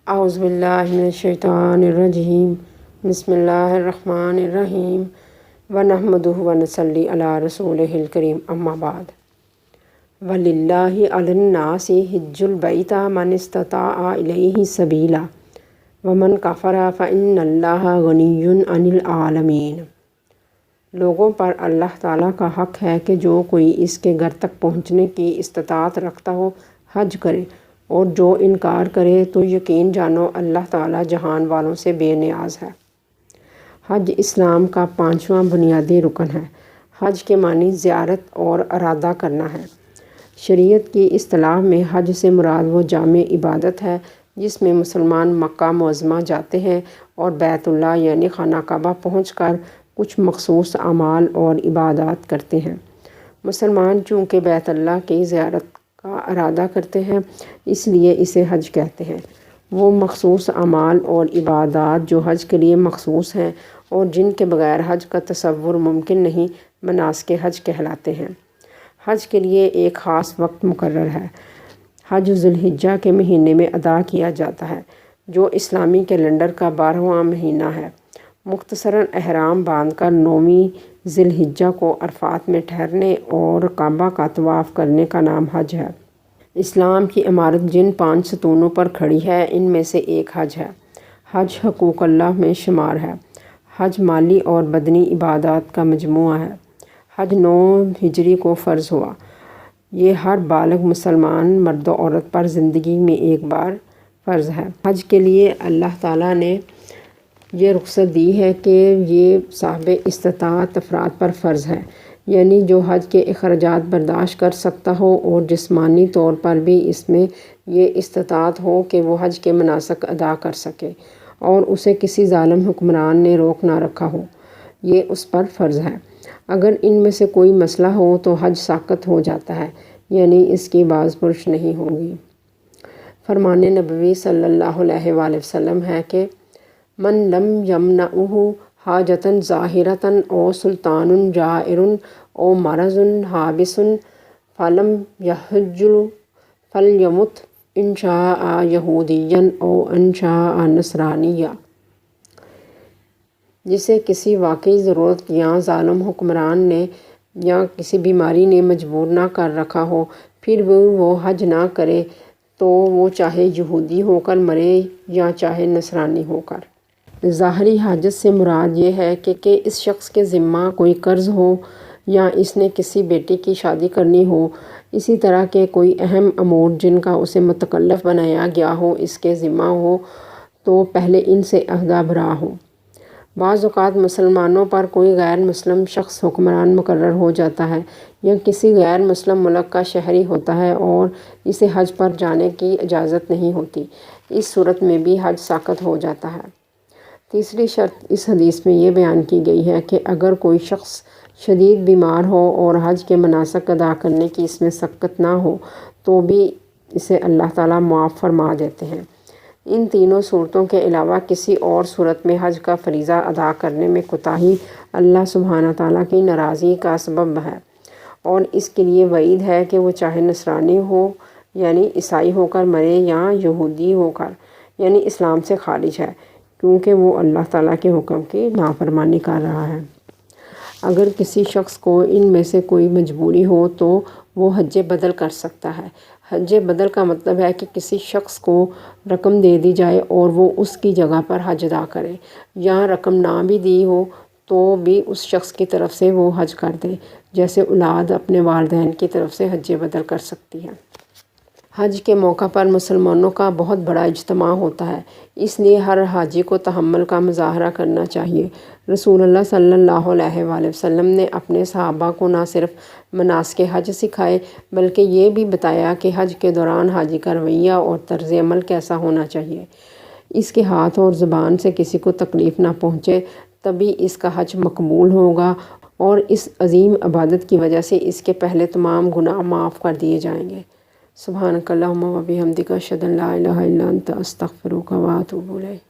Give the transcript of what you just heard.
اعوذ باللہ من الشیطان الرجیم بسم اللہ الرحمن الرحیم ونحمدہ ونصلی علی رسولہ الکریم اما بعد وَلِلَّهِ عَلَى النَّاسِ حِجُّ الْبَيْتِ مَنِ اسْتَطَاعَ إِلَيْهِ سَبِيلًا وَمَنْ كَفَرَ فَإِنَّ اللَّهَ غَنِيٌّ عَنِ الْعَالَمِينَ۔ لوگوں پر اللہ تعالیٰ کا حق ہے کہ جو کوئی اس کے گھر تک پہنچنے کی استطاعت رکھتا ہو حج کرے، اور جو انکار کرے تو یقین جانو اللہ تعالیٰ جہان والوں سے بے نیاز ہے۔ حج اسلام کا 5واں بنیادی رکن ہے۔ حج کے معنی زیارت اور ارادہ کرنا ہے۔ شریعت کی اصطلاح میں حج سے مراد وہ جامع عبادت ہے جس میں مسلمان مکہ معظمہ جاتے ہیں اور بیت اللہ یعنی خانہ کعبہ پہنچ کر کچھ مخصوص اعمال اور عبادات کرتے ہیں۔ مسلمان چونکہ بیت اللہ کی زیارت کا ارادہ کرتے ہیں اس لیے اسے حج کہتے ہیں۔ وہ مخصوص اعمال اور عبادات جو حج کے لیے مخصوص ہیں اور جن کے بغیر حج کا تصور ممکن نہیں، مناسک حج کہلاتے ہیں۔ حج کے لیے ایک خاص وقت مقرر ہے۔ حج ذی الحجہ کے مہینے میں ادا کیا جاتا ہے جو اسلامی کیلنڈر کا 12واں مہینہ ہے۔ مختصراً احرام باندھ کر 9ویں ذی الحجہ کو عرفات میں ٹھہرنے اور کعبہ کا طواف کرنے کا نام حج ہے۔ اسلام کی عمارت جن 5 ستونوں پر کھڑی ہے ان میں سے ایک حج ہے۔ حج حقوق اللہ میں شمار ہے۔ حج مالی اور بدنی عبادات کا مجموعہ ہے۔ حج 9 ہجری کو فرض ہوا۔ یہ ہر بالغ مسلمان مرد و عورت پر زندگی میں ایک بار فرض ہے۔ حج کے لیے اللہ تعالیٰ نے یہ رخصت دی ہے کہ یہ صاحب استطاعت افراد پر فرض ہے، یعنی جو حج کے اخراجات برداشت کر سکتا ہو اور جسمانی طور پر بھی اس میں یہ استطاعت ہو کہ وہ حج کے مناسک ادا کر سکے اور اسے کسی ظالم حکمران نے روک نہ رکھا ہو، یہ اس پر فرض ہے۔ اگر ان میں سے کوئی مسئلہ ہو تو حج ساقط ہو جاتا ہے، یعنی اس کی باز پرس نہیں ہوگی۔ فرمان نبوی صلی اللہ علیہ وآلہ وسلم ہے کہ من لم یمنعہ حاجۃ ظاہرۃ او سلطان جائر او مرض حابس فلم یحج فلیمت ان شاء یہودیا او ان شاء نصرانیا۔ جسے کسی واقعی ضرورت یا ظالم حکمران نے یا کسی بیماری نے مجبور نہ کر رکھا ہو، پھر وہ حج نہ کرے تو وہ چاہے یہودی ہو کر مرے یا چاہے نصرانی ہو کر۔ ظاہری حاجت سے مراد یہ ہے کہ اس شخص کے ذمہ کوئی قرض ہو یا اس نے کسی بیٹی کی شادی کرنی ہو، اسی طرح کے کوئی اہم امور جن کا اسے متکلف بنایا گیا ہو اس کے ذمہ ہو تو پہلے ان سے عہدہ برا ہو۔ بعض اوقات مسلمانوں پر کوئی غیر مسلم شخص حکمران مقرر ہو جاتا ہے یا کسی غیر مسلم ملک کا شہری ہوتا ہے اور اسے حج پر جانے کی اجازت نہیں ہوتی، اس صورت میں بھی حج ساقط ہو جاتا ہے۔ تیسری شرط اس حدیث میں یہ بیان کی گئی ہے کہ اگر کوئی شخص شدید بیمار ہو اور حج کے مناسک ادا کرنے کی اس میں سکت نہ ہو تو بھی اسے اللہ تعالیٰ معاف فرما دیتے ہیں۔ ان تینوں صورتوں کے علاوہ کسی اور صورت میں حج کا فریضہ ادا کرنے میں کوتاہی اللہ سبحانہ تعالیٰ کی ناراضگی کا سبب ہے، اور اس کے لیے وعید ہے کہ وہ چاہے نصرانی ہو یعنی عیسائی ہو کر مرے یا یہودی ہو کر یعنی اسلام سے خارج ہے، کیونکہ وہ اللہ تعالیٰ کے حکم کی نافرمانی کر رہا ہے۔ اگر کسی شخص کو ان میں سے کوئی مجبوری ہو تو وہ حج بدل کر سکتا ہے۔ حج بدل کا مطلب ہے کہ کسی شخص کو رقم دے دی جائے اور وہ اس کی جگہ پر حج ادا کرے، یا رقم نہ بھی دی ہو تو بھی اس شخص کی طرف سے وہ حج کر دے، جیسے اولاد اپنے والدین کی طرف سے حج بدل کر سکتی ہے۔ حج کے موقع پر مسلمانوں کا بہت بڑا اجتماع ہوتا ہے، اس لیے ہر حاجی کو تحمل کا مظاہرہ کرنا چاہیے۔ رسول اللہ صلی اللہ علیہ وآلہ وسلم نے اپنے صحابہ کو نہ صرف مناسک حج سکھائے بلکہ یہ بھی بتایا کہ حج کے دوران حاجی کا رویہ اور طرز عمل کیسا ہونا چاہیے۔ اس کے ہاتھ اور زبان سے کسی کو تکلیف نہ پہنچے تبھی اس کا حج مقبول ہوگا، اور اس عظیم عبادت کی وجہ سے اس کے پہلے تمام گناہ معاف کر دیے جائیں گے۔ سبحانک اللہم و بحمدک اشہد ان لا الہ الا انت استغفرک و اتوب الیک۔